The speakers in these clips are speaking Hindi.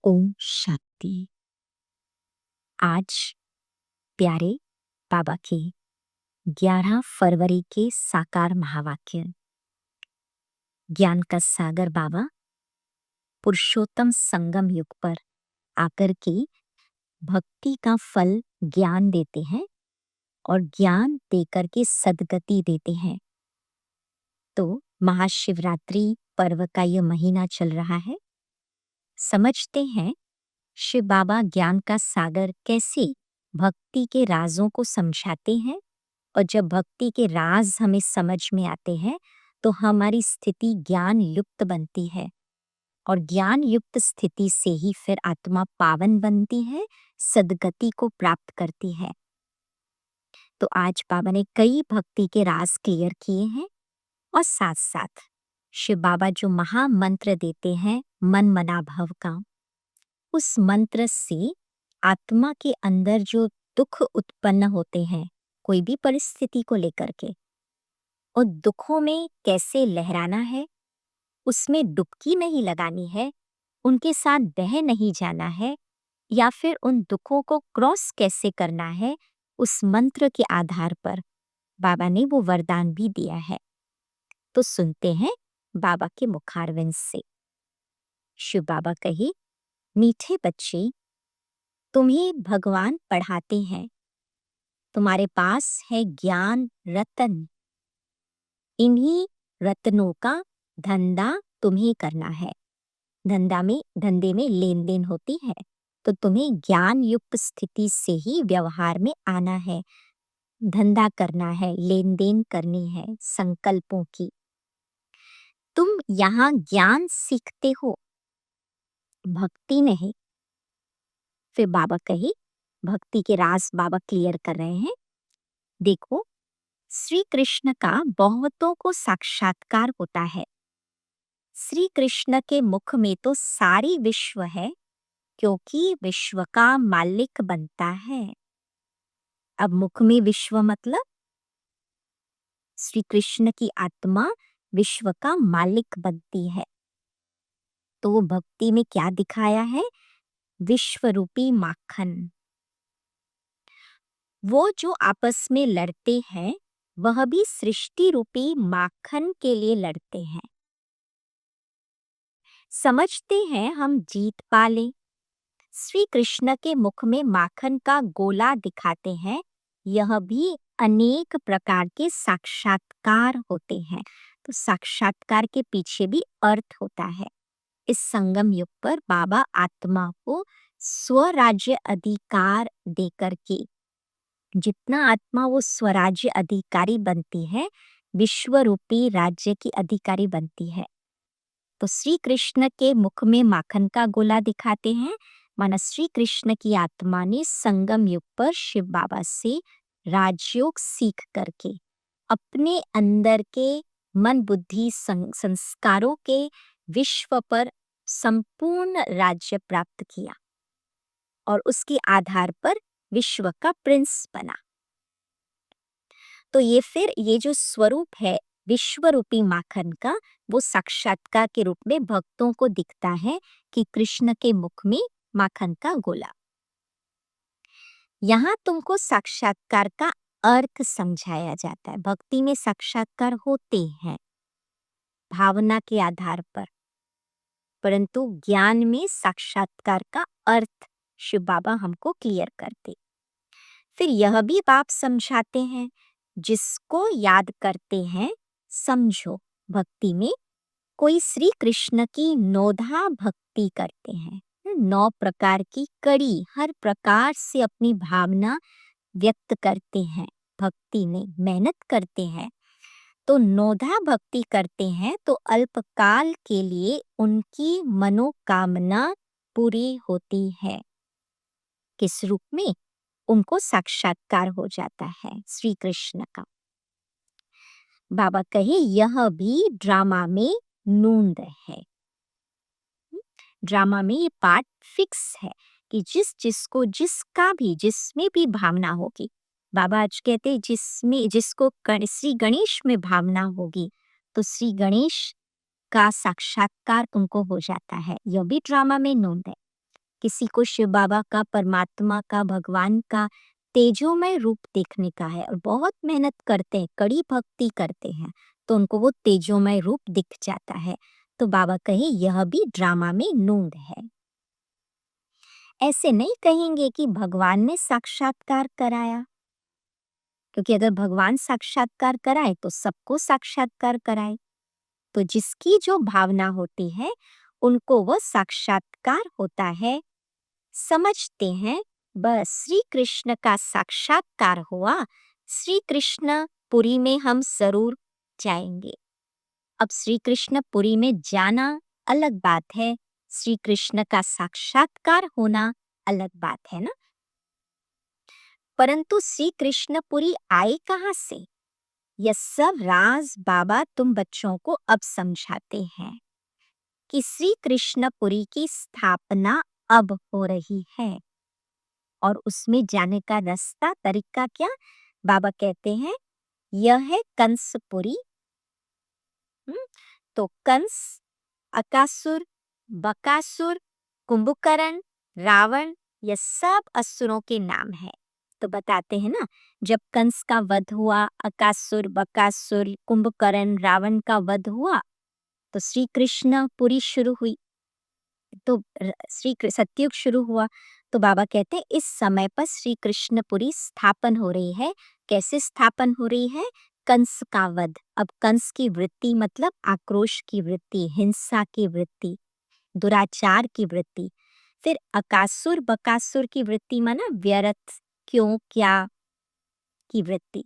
ओम शांति। आज प्यारे बाबा के 11 फरवरी के साकार महावाक्य। ज्ञान का सागर बाबा पुरुषोत्तम संगम युग पर आकर के भक्ति का फल ज्ञान देते हैं और ज्ञान देकर के सद्गति देते हैं। तो महाशिवरात्रि पर्व का यह महीना चल रहा है। समझते हैं शिव बाबा ज्ञान का सागर कैसे भक्ति के राजों को समझाते हैं, और जब भक्ति के राज हमें समझ में आते हैं तो हमारी स्थिति ज्ञान युक्त बनती है, और ज्ञान युक्त स्थिति से ही फिर आत्मा पावन बनती है, सद्गति को प्राप्त करती है। तो आज बाबा ने कई भक्ति के राज क्लियर किए हैं, और साथ साथ शिव बाबा जो महामंत्र देते हैं मन मना भव का, उस मंत्र से आत्मा के अंदर जो दुख उत्पन्न होते हैं कोई भी परिस्थिति को लेकर के, और दुखों में कैसे लहराना है, उसमें डुबकी नहीं लगानी है, उनके साथ बह नहीं जाना है, या फिर उन दुखों को क्रॉस कैसे करना है, उस मंत्र के आधार पर बाबा ने वो वरदान भी दिया है। तो सुनते हैं बाबा के मुखारविंद से। शिव बाबा कहे, मीठे बच्चे, तुम्हें भगवान पढ़ाते हैं, तुम्हारे पास है ज्ञान रतन, इन्हीं रत्नों का धंधा तुम्हें करना है। धंधे में लेन देन होती है, तो तुम्हें ज्ञान युक्त स्थिति से ही व्यवहार में आना है, धंधा करना है, लेन देन करनी है संकल्पों की। तुम यहाँ ज्ञान सीखते हो, भक्ति नहीं। फिर बाबा कहे, भक्ति के राज बाबा क्लियर कर रहे हैं। देखो, श्री कृष्ण का बहुतों को साक्षात्कार होता है। श्री कृष्ण के मुख में तो सारी विश्व है, क्योंकि विश्व का मालिक बनता है। अब मुख में विश्व मतलब श्री कृष्ण की आत्मा विश्व का मालिक बनती है। तो वो भक्ति में क्या दिखाया है? विश्व रूपी माखन। वो जो आपस में लड़ते हैं वह भी सृष्टि रूपी माखन के लिए लड़ते हैं। समझते हैं हम जीत पाले। श्री कृष्ण के मुख में माखन का गोला दिखाते हैं, यह भी अनेक प्रकार के साक्षात्कार होते हैं। तो साक्षात्कार के पीछे भी अर्थ होता है। इस संगम युग पर बाबा आत्मा को स्वराज्य अधिकार देकर के, जितना आत्मा वो स्वराज्य अधिकारी बनती है, विश्व रूपी राज्य की अधिकारी बनती है। तो श्री कृष्ण के मुख में माखन का गोला दिखाते हैं, माना श्री कृष्ण की आत्मा ने संगम युग पर शिव बाबा से राजयोग सीख करके अपने अंदर के मन बुद्धि संस्कारों के विश्व पर संपूर्ण राज्य प्राप्त किया, और उसके आधार पर विश्व का प्रिंस बना। तो ये जो स्वरूप है विश्व रूपी माखन का, वो साक्षात्कार के रूप में भक्तों को दिखता है कि कृष्ण के मुख में माखन का गोला। यहाँ तुमको साक्षात्कार का अर्थ समझाया जाता है। भक्ति में साक्षात्कार होते हैं भावना के आधार पर, परंतु ज्ञान में साक्षात्कार का अर्थ शिव बाबा हमको क्लियर करते। फिर यह भी बाप समझाते हैं, जिसको याद करते हैं समझो, भक्ति में कोई श्री कृष्ण की नौधा भक्ति करते हैं, 9 प्रकार की कड़ी हर प्रकार से अपनी भावना व्यक्त करते हैं, भक्ति में मेहनत करते हैं। तो नौधा भक्ति करते हैं तो अल्पकाल के लिए उनकी मनोकामना पूरी होती है। किस रूप में? उनको साक्षात्कार हो जाता है श्री कृष्ण का। बाबा कहे, यह भी ड्रामा में नूंद है। ड्रामा में ये पार्ट फिक्स है कि जिसमें भी भावना होगी, बाबा आज कहते जिसको श्री गणेश में भावना होगी तो श्री गणेश का साक्षात्कार उनको हो जाता है। यह भी ड्रामा में नूंद है। किसी को शिव बाबा का, परमात्मा का, भगवान का तेजोमय रूप देखने का है और बहुत मेहनत करते हैं, कड़ी भक्ति करते हैं, तो उनको वो तेजोमय रूप दिख जाता है। तो बाबा कहे यह भी ड्रामा में नूंद है। ऐसे नहीं कहेंगे कि भगवान ने साक्षात्कार कराया, क्योंकि अगर भगवान साक्षात्कार कराए तो सबको साक्षात्कार कराए। तो जिसकी जो भावना होती है उनको वो साक्षात्कार होता है, समझते हैं बस श्री कृष्ण का साक्षात्कार हुआ, श्री कृष्ण पुरी में हम जरूर जाएंगे। अब श्री कृष्ण पुरी में जाना अलग बात है, श्री कृष्ण का साक्षात्कार होना अलग बात है ना। परंतु श्री कृष्णपुरी आए कहाँ से, यह सब राज बाबा तुम बच्चों को अब समझाते हैं कि श्री कृष्णपुरी की स्थापना अब हो रही है और उसमें जाने का रास्ता तरीका क्या, बाबा कहते हैं यह है कंसपुरी। तो कंस, अकासुर, बकासुर, कुंभकर्ण, रावण, ये सब असुरों के नाम है। तो बताते हैं ना, जब कंस का वध हुआ, अकासुर, बकासुर, कुंभकर्ण, रावण का वध हुआ, तो श्री कृष्ण पुरी शुरू हुई। तो सतयुग शुरू हुआ। तो बाबा कहते हैं इस समय पर श्री कृष्णपुरी स्थापन हो रही है। कैसे स्थापन हो रही है, कंस का वध। अब कंस की वृत्ति मतलब आक्रोश की वृत्ति, हिंसा की वृत्ति, दुराचार की वृत्ति। फिर अकासुर बकासुर की वृत्ति माना व्यर्थ, क्यों क्या की वृत्ति।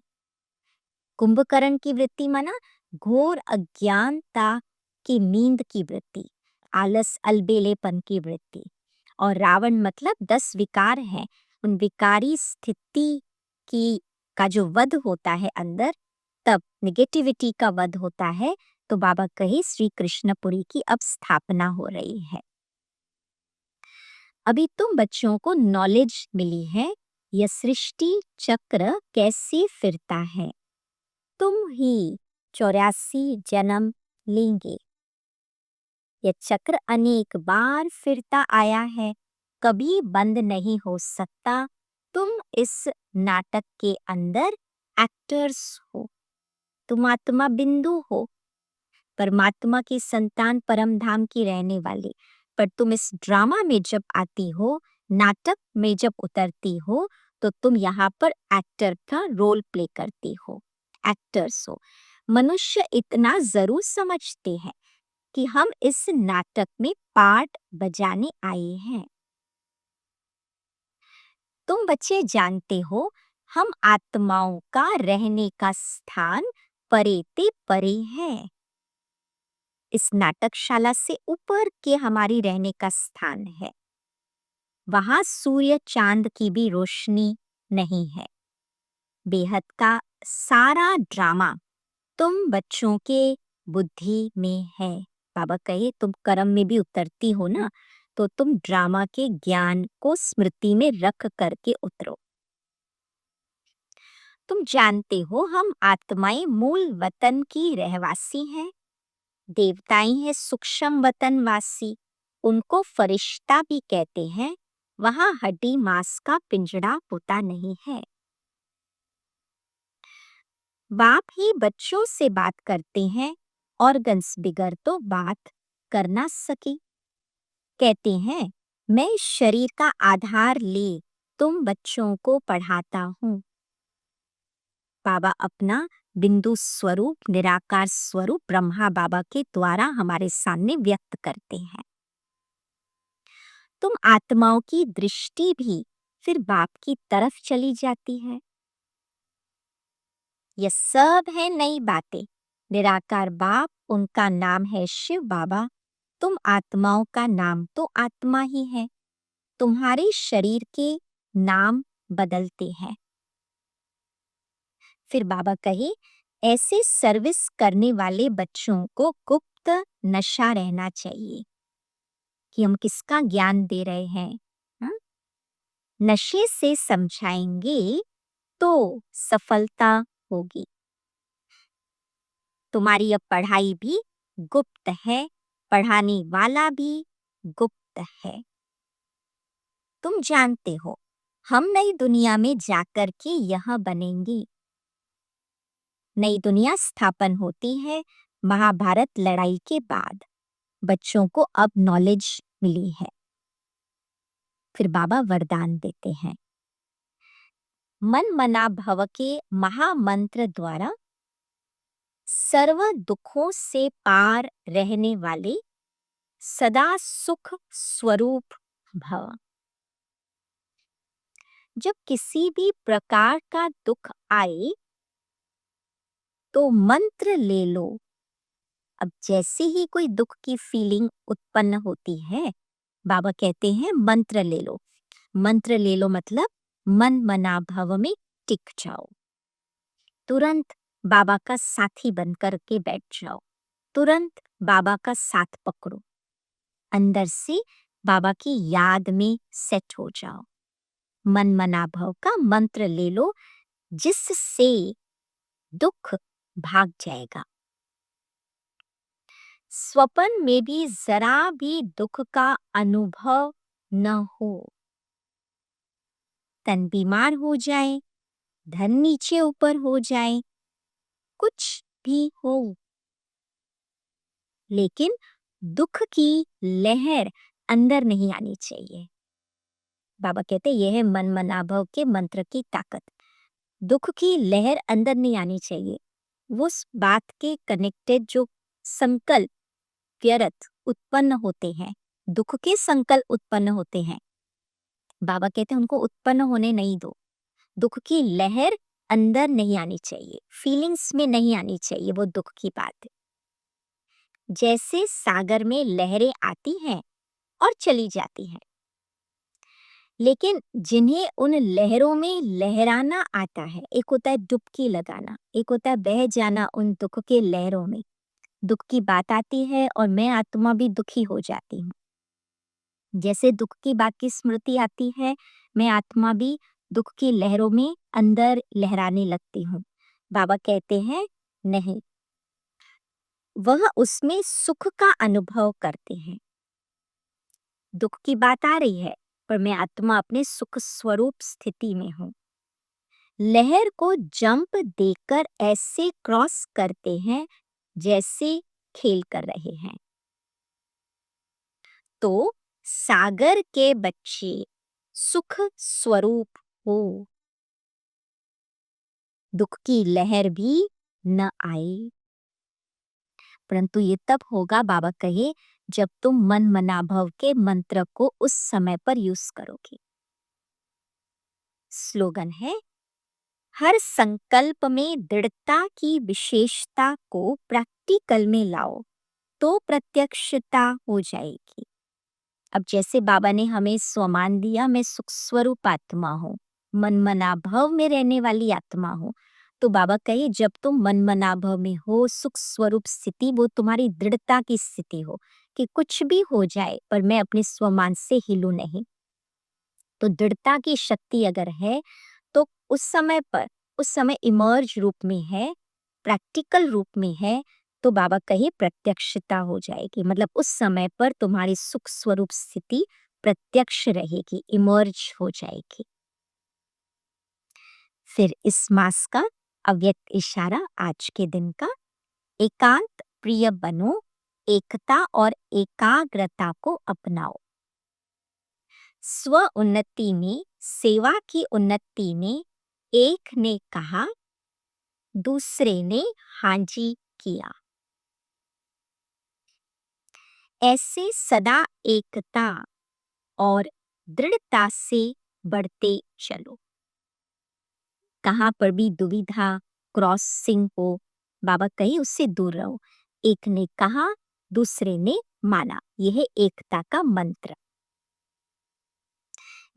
कुंभकर्ण की वृत्ति माना घोर अज्ञानता की नींद की वृत्ति, आलस अलबेलेपन की वृत्ति। और रावण मतलब 10 विकार हैं, उन विकारी स्थिति की का जो वध होता है अंदर, तब निगेटिविटी का वध होता है। तो बाबा कहे श्री कृष्णपुरी की अब स्थापना हो रही है। अभी तुम बच्चों को नॉलेज मिली है, यह सृष्टि चक्र कैसे फिरता है। तुम ही 84 जन्म लेंगे, यह चक्र अनेक बार फिरता आया है, कभी बंद नहीं हो सकता। तुम इस नाटक के अंदर एक्टर्स हो, तुम आत्मा बिंदु हो, परमात्मा की संतान, परम धाम की रहने वाली। पर तुम इस ड्रामा में जब आती हो, नाटक में जब उतरती हो, तो तुम यहाँ पर एक्टर का रोल प्ले करती हो, एक्टर्स हो। मनुष्य इतना जरूर समझते हैं कि हम इस नाटक में पार्ट बजाने आए हैं। तुम बच्चे जानते हो हम आत्माओं का रहने का स्थान परेते परे है। इस नाटकशाला से ऊपर के हमारी रहने का स्थान है, वहां सूर्य चांद की भी रोशनी नहीं है। बेहद का सारा ड्रामा तुम बच्चों के बुद्धि में है। बाबा कहे तुम कर्म में भी उतरती हो ना, तो तुम ड्रामा के ज्ञान को स्मृति में रख करके उतरो। तुम जानते हो हम आत्माएं मूल वतन की रहवासी हैं, देवताएं हैं सूक्ष्म वतनवासी, उनको फरिश्ता भी कहते हैं। वहां हड्डी मांस का पिंजड़ा पोता नहीं है। बाप ही बच्चों से बात करते हैं, ऑर्गन्स बिगर तो बात कर ना सके। कहते हैं मैं शरीर का आधार ले तुम बच्चों को पढ़ाता हूँ। बाबा अपना बिंदु स्वरूप, निराकार स्वरूप ब्रह्मा बाबा के द्वारा हमारे सामने व्यक्त करते हैं। तुम आत्माओं की दृष्टि भी फिर बाप की तरफ चली जाती है। यह सब है नई बातें। निराकार बाप, उनका नाम है शिव बाबा। तुम आत्माओं का नाम तो आत्मा ही है, तुम्हारे शरीर के नाम बदलते हैं। फिर बाबा कहे ऐसे सर्विस करने वाले बच्चों को गुप्त नशा रहना चाहिए कि हम किसका ज्ञान दे रहे हैं। हाँ? नशे से समझाएंगे तो सफलता होगी। तुम्हारी अब पढ़ाई भी गुप्त है, पढ़ाने वाला भी गुप्त है। तुम जानते हो हम नई दुनिया में जाकर के यह बनेंगे। नई दुनिया स्थापन होती है महाभारत लड़ाई के बाद। बच्चों को अब नॉलेज मिली है। फिर बाबा वरदान देते हैं, मन मना भव के महामंत्र द्वारा सर्व दुखों से पार रहने वाले सदा सुख स्वरूप भव। जब किसी भी प्रकार का दुख आए तो मंत्र ले लो। अब जैसे ही कोई दुख की फीलिंग उत्पन्न होती है, बाबा कहते हैं मंत्र ले लो। मंत्र ले लो मतलब मन मना भव में टिक जाओ। तुरंत बाबा का साथी बनकर के बैठ जाओ। तुरंत बाबा का साथ पकड़ो। अंदर से बाबा की याद में सेट हो जाओ। मन मना भव का मंत्र ले लो, जिससे दुख भाग जाएगा। स्वप्न में भी जरा भी दुख का अनुभव न हो। तन बीमार हो जाए, धन नीचे ऊपर हो जाए, कुछ भी हो, लेकिन दुख की लहर अंदर नहीं आनी चाहिए। बाबा कहते यह है मन मनाभव के मंत्र की ताकत। दुख की लहर अंदर नहीं आनी चाहिए। वो उस बात के कनेक्टेड जो संकल्प व्यर्थ उत्पन्न होते हैं, दुख के संकल्प उत्पन्न होते हैं, बाबा कहते हैं उनको उत्पन्न होने नहीं दो। दुख की लहर अंदर नहीं आनी चाहिए, फीलिंग्स में नहीं आनी चाहिए वो दुख की बात। जैसे सागर में लहरें आती हैं और चली जाती हैं, लेकिन जिन्हें उन लहरों में लहराना आता है, एक होता है डुबकी लगाना, एक होता है बह जाना उन दुख के लहरों में। दुख की बात आती है और मैं आत्मा भी दुखी हो जाती हूँ। जैसे दुख की बात की स्मृति आती है, मैं आत्मा भी दुख की लहरों में अंदर लहराने लगती हूँ। बाबा कहते हैं नहीं, वह उसमें सुख का अनुभव करते हैं। दुख की बात आ रही है पर मैं आत्मा अपने सुख स्वरूप स्थिति में हूँ। लहर को जंप देकर ऐसे क्रॉस करते हैं जैसे खेल कर रहे हैं। तो सागर के बच्चे सुख स्वरूप हो, दुख की लहर भी न आए। परंतु ये तब होगा, बाबा कहे, जब तुम मन मनाभव के मंत्र को उस समय पर यूज करोगे। स्लोगन है, हर संकल्प में दृढ़ता की विशेषता को प्रैक्टिकल में लाओ तो प्रत्यक्षता हो जाएगी। अब जैसे बाबा ने हमें स्वमान दिया, मैं सुख स्वरूप आत्मा हूँ, मन मनाभव में रहने वाली आत्मा हूँ, तो बाबा कहे जब तुम मन मनाभव में हो, सुख स्वरूप स्थिति वो तुम्हारी दृढ़ता की स्थिति हो कि कुछ भी हो जाए पर मैं अपने स्वमान से हिलूं नहीं। तो दृढ़ता की शक्ति अगर है तो उस समय पर, उस समय इमर्ज रूप में है, प्रैक्टिकल रूप में है, तो बाबा कहे प्रत्यक्षता हो जाएगी। मतलब उस समय पर तुम्हारी सुख स्वरूप स्थिति प्रत्यक्ष रहेगी, इमर्ज हो जाएगी। फिर इस मास का अव्यक्त इशारा आज के दिन का, एकांत प्रिय बनो, एकता और एकाग्रता को अपनाओ। स्व उन्नति में, सेवा की उन्नति में एक ने कहा, दूसरे ने हांजी किया। ऐसे सदा एकता और दृढ़ता से बढ़ते चलो। कहाँ पर भी दुविधा क्रॉसिंग हो, बाबा कहे उससे दूर रहो। एक ने कहा, दूसरे ने माना, यह है एकता का मंत्र।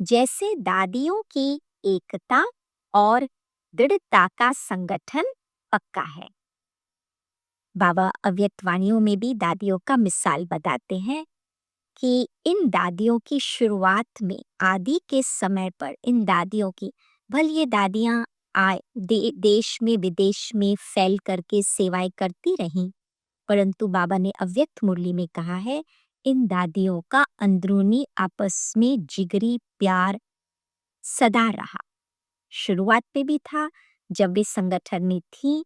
जैसे दादियों की एकता और दृढ़ता का संगठन पक्का है। बाबा अव्यक्त वाणियों में भी दादियों का मिसाल बताते हैं कि इन दादियों की शुरुआत में, आदि के समय पर इन दादियों की, भले ये दादियां देश में विदेश में फैल करके सेवाएं करती रहीं, परंतु बाबा ने अव्यक्त मुरली में कहा है इन दादियों का अंदरूनी आपस में जिगरी प्यार सदा रहा। शुरुआत में भी था जब वे संगठन में थी,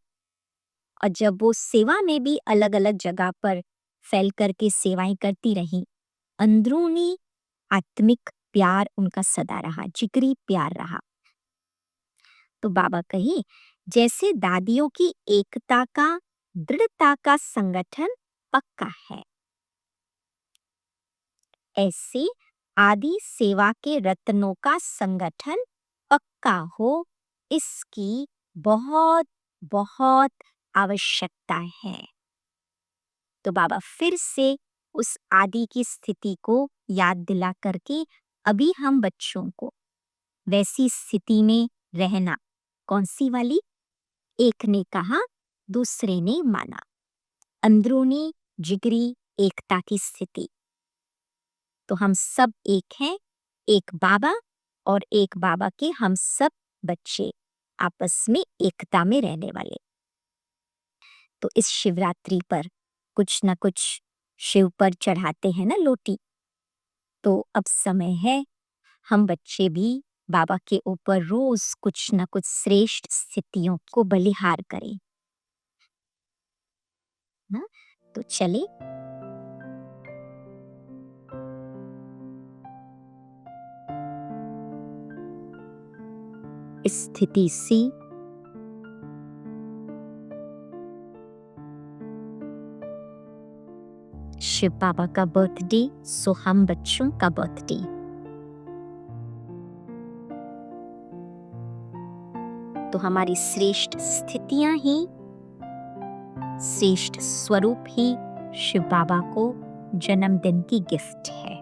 और जब वो सेवा में भी अलग अलग जगह पर फैल करके सेवाएं करती रही, अंदरूनी आत्मिक प्यार उनका सदा रहा, जिगरी प्यार रहा। तो बाबा कहे, जैसे दादियों की एकता का, दृढ़ता का संगठन पक्का है, ऐसे आदि सेवा के रत्नों का संगठन पक्का हो, इसकी बहुत बहुत आवश्यकता है। तो बाबा फिर से उस आदि की स्थिति को याद दिला करके अभी हम बच्चों को वैसी स्थिति में रहना, कौन सी वाली? एक ने कहा, दूसरे ने माना, अंदरूनी जिगरी एकता की स्थिति। तो हम सब एक हैं, एक बाबा और एक बाबा के हम सब बच्चे, आपस में एकता में रहने वाले। तो इस शिवरात्रि पर कुछ न कुछ शिव पर चढ़ाते हैं ना लोटी, तो अब समय है हम बच्चे भी बाबा के ऊपर रोज कुछ न कुछ श्रेष्ठ स्थितियों को बलिहार करें ना। तो चले, इस स्थिति से शिव बाबा का बर्थडे, सो हम बच्चों का बर्थडे, तो हमारी श्रेष्ठ स्थितियां ही, श्रेष्ठ स्वरूप ही शिव बाबा को जन्मदिन की गिफ्ट है।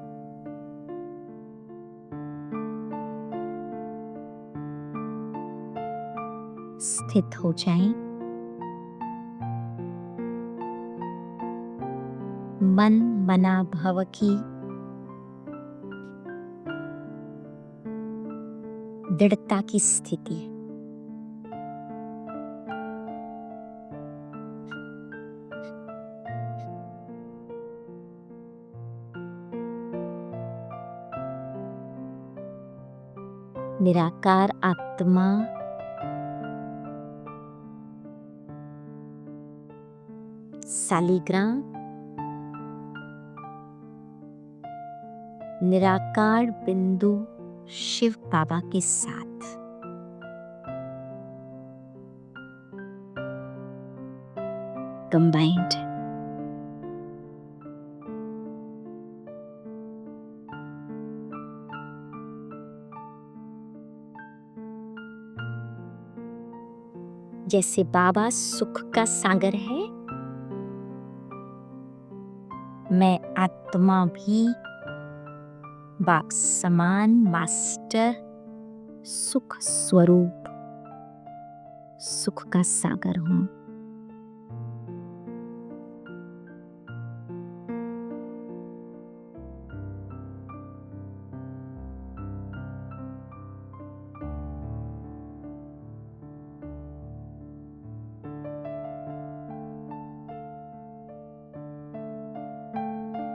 स्थित हो जाएं, मन मना भव की दृढ़ता की स्थिति। निराकार आत्मा सालिग्राम, निराकार बिंदु शिव बाबा के साथ कंबाइंड। जैसे बाबा सुख का सागर है, मैं आत्मा भी बाप समान मास्टर सुख स्वरूप, सुख का सागर हूं।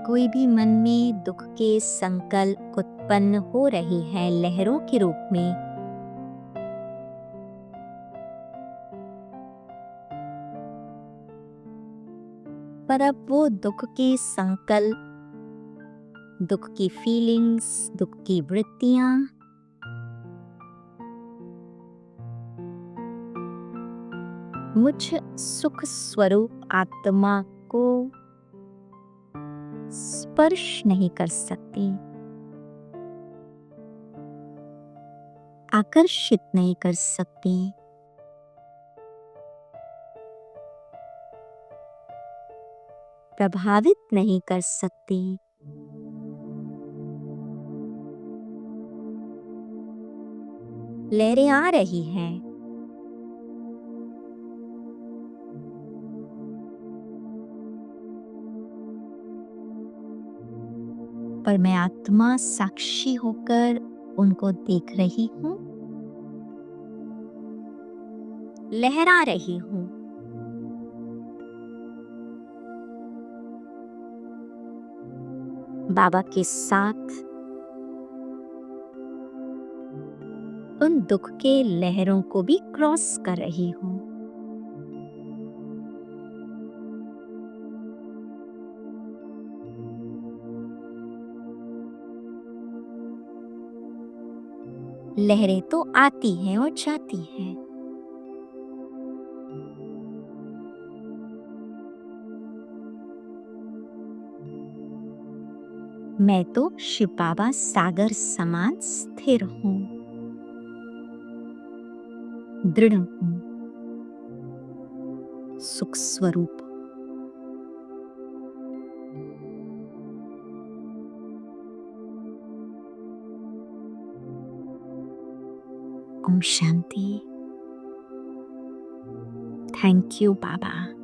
कोई भी मन में दुख के संकल्प उत्पन्न हो रही है लहरों के रूप में, पर अब वो दुख के संकल्प, दुख की फीलिंग्स, दुख की वृत्तियां मुझ सुख स्वरूप आत्मा को स्पर्श नहीं कर सकती, आकर्षित नहीं कर सकती, प्रभावित नहीं कर सकती। लहरें आ रही हैं, पर मैं आत्मा साक्षी होकर उनको देख रही हूं, लहरा रही हूं। बाबा के साथ उन दुख के लहरों को भी क्रॉस कर रही हूँ। लहरें तो आती हैं और जाती हैं, मैं तो शिव बाबा सागर समान स्थिर हूँ, दृढ़ हूँ, सुख स्वरूप। ओम शांति। Thank you Baba.